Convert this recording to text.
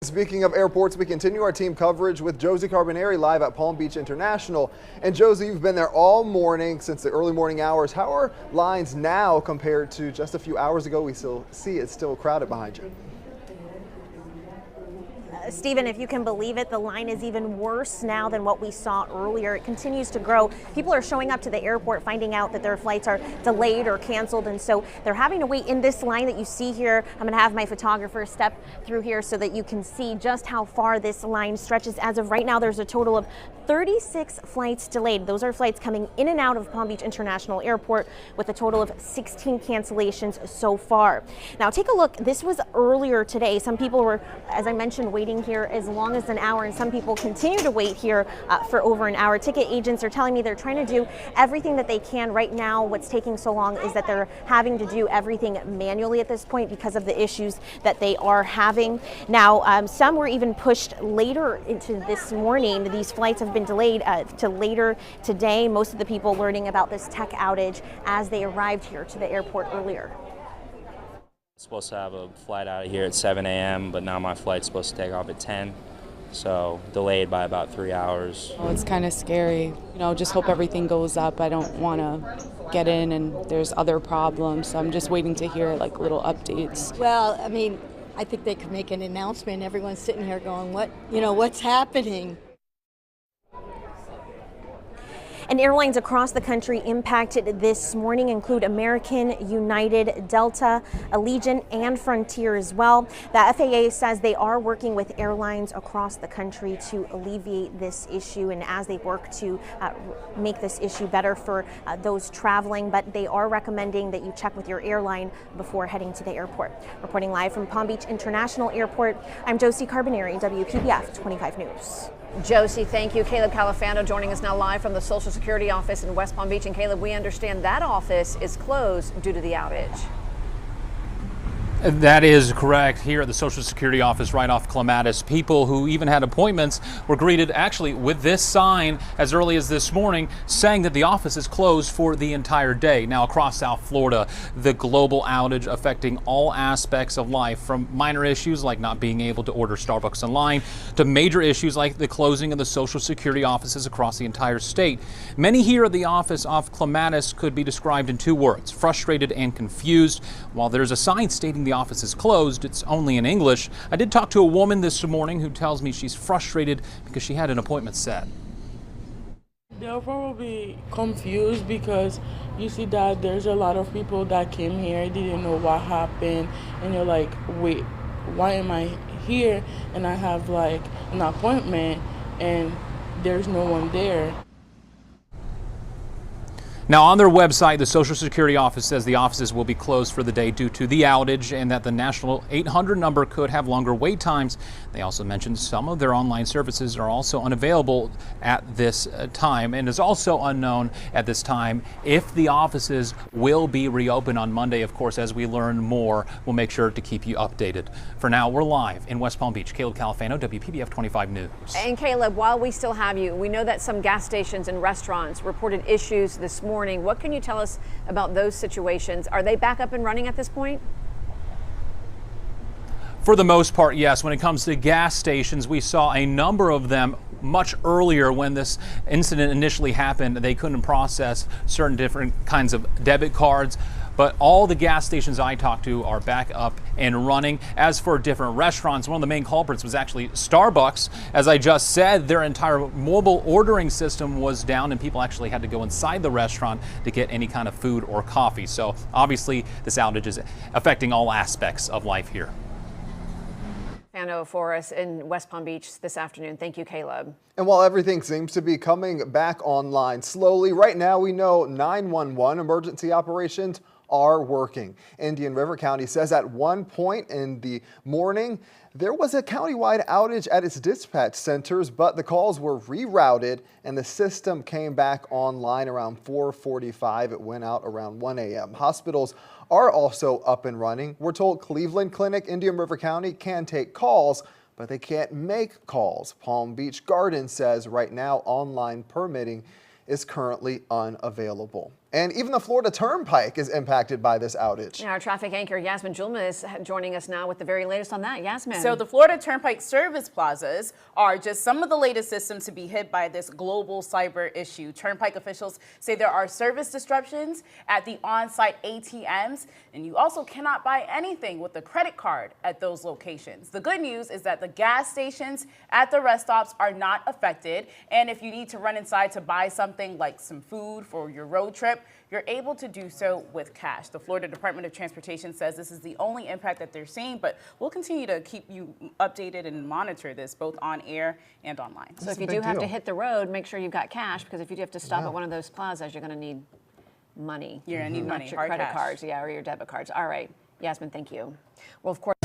Speaking of airports, we continue our team coverage with Josie Carbonari live at Palm Beach International. And Josie, you've been there all morning since the early morning hours. How are lines now compared to just a few hours ago? We still see it's still crowded behind you. Stephen, if you can believe it, the line is even worse now than what we saw earlier. It continues to grow. People are showing up to the airport finding out that their flights are delayed or canceled, and so they're having to wait in this line that you see here. I'm going to have my photographer step through here so that you can see just how far this line stretches. As of right now, there's a total of 36 flights delayed. Those are flights coming in and out of Palm Beach International Airport, with a total of 16 cancellations so far. Now take a look. This was earlier today. Some people were, as I mentioned, waiting here as long as an hour, and some people continue to wait here for over an hour. Ticket agents are telling me they're trying to do everything that they can. Right now, what's taking so long is that they're having to do everything manually at this point because of the issues that they are having. Now, some were even pushed later into this morning. These flights have been delayed to later today. Most of the people learning about this tech outage as they arrived here to the airport earlier. Supposed to have a flight out of here at 7 a.m., but now my flight's supposed to take off at 10, so delayed by about 3 hours. Oh, it's kind of scary. Just hope everything goes up. I don't want to get in and there's other problems, so I'm just waiting to hear like little updates. Well, I think they could make an announcement. Everyone's sitting here going, what's happening? And airlines across the country impacted this morning include American, United, Delta, Allegiant, and Frontier as well. The FAA says they are working with airlines across the country to alleviate this issue, and as they work to make this issue better for those traveling, but they are recommending that you check with your airline before heading to the airport. Reporting live from Palm Beach International Airport, I'm Josie Carbonari, WPBF 25 News. Josie, thank you. Caleb Califano joining us now live from the Social Security office in West Palm Beach. And Caleb, we understand that office is closed due to the outage. That is correct. Here at the Social Security office right off Clematis, people who even had appointments were greeted actually with this sign as early as this morning saying that the office is closed for the entire day. Now across South Florida, the global outage affecting all aspects of life, from minor issues like not being able to order Starbucks online to major issues like the closing of the Social Security offices across the entire state. Many here at the office off Clematis could be described in two words: frustrated and confused. While there's a sign stating the office is closed, it's only in English. I did talk to a woman this morning who tells me she's frustrated because she had an appointment set. They're probably confused because you see that there's a lot of people that came here, didn't know what happened, and you're like, wait, why am I here? And I have like an appointment and there's no one there. Now on their website, the Social Security office says the offices will be closed for the day due to the outage and that the national 800 number could have longer wait times. They also mentioned some of their online services are also unavailable at this time, and is also unknown at this time if the offices will be reopened on Monday. Of course, as we learn more, we'll make sure to keep you updated. For now, we're live in West Palm Beach. Caleb Califano, WPBF 25 News. And Caleb, while we still have you, we know that some gas stations and restaurants reported issues this morning. What can you tell us about those situations? Are they back up and running at this point? For the most part, yes. When it comes to gas stations, we saw a number of them much earlier when this incident initially happened. They couldn't process certain different kinds of debit cards. But all the gas stations I talked to are back up and running. As for different restaurants, one of the main culprits was actually Starbucks. As I just said, their entire mobile ordering system was down and people actually had to go inside the restaurant to get any kind of food or coffee. So obviously this outage is affecting all aspects of life here. Fano for us in West Palm Beach this afternoon. Thank you, Caleb. And while everything seems to be coming back online slowly, right now we know 911 emergency operations are working. Indian River County says at one point in the morning, there was a countywide outage at its dispatch centers, but the calls were rerouted and the system came back online around 4:45. It went out around 1 a.m. Hospitals are also up and running. We're told Cleveland Clinic, Indian River County can take calls, but they can't make calls. Palm Beach Gardens says right now online permitting is currently unavailable. And even the Florida Turnpike is impacted by this outage. Our traffic anchor Yasmin Julma is joining us now with the very latest on that. Yasmin. So the Florida Turnpike service plazas are just some of the latest systems to be hit by this global cyber issue. Turnpike officials say there are service disruptions at the on-site ATMs, and you also cannot buy anything with a credit card at those locations. The good news is that the gas stations at the rest stops are not affected, and if you need to run inside to buy something like some food for your road trip, you're able to do so with cash. The Florida Department of Transportation says this is the only impact that they're seeing, but we'll continue to keep you updated and monitor this both on air and online. So if you do have to hit the road, make sure you've got cash, because if you do have to stop at one of those plazas, you're going to need money. You're going to need money, not your hard credit cash. cards, or your debit cards. All right, Yasmin, thank you. Well, of course.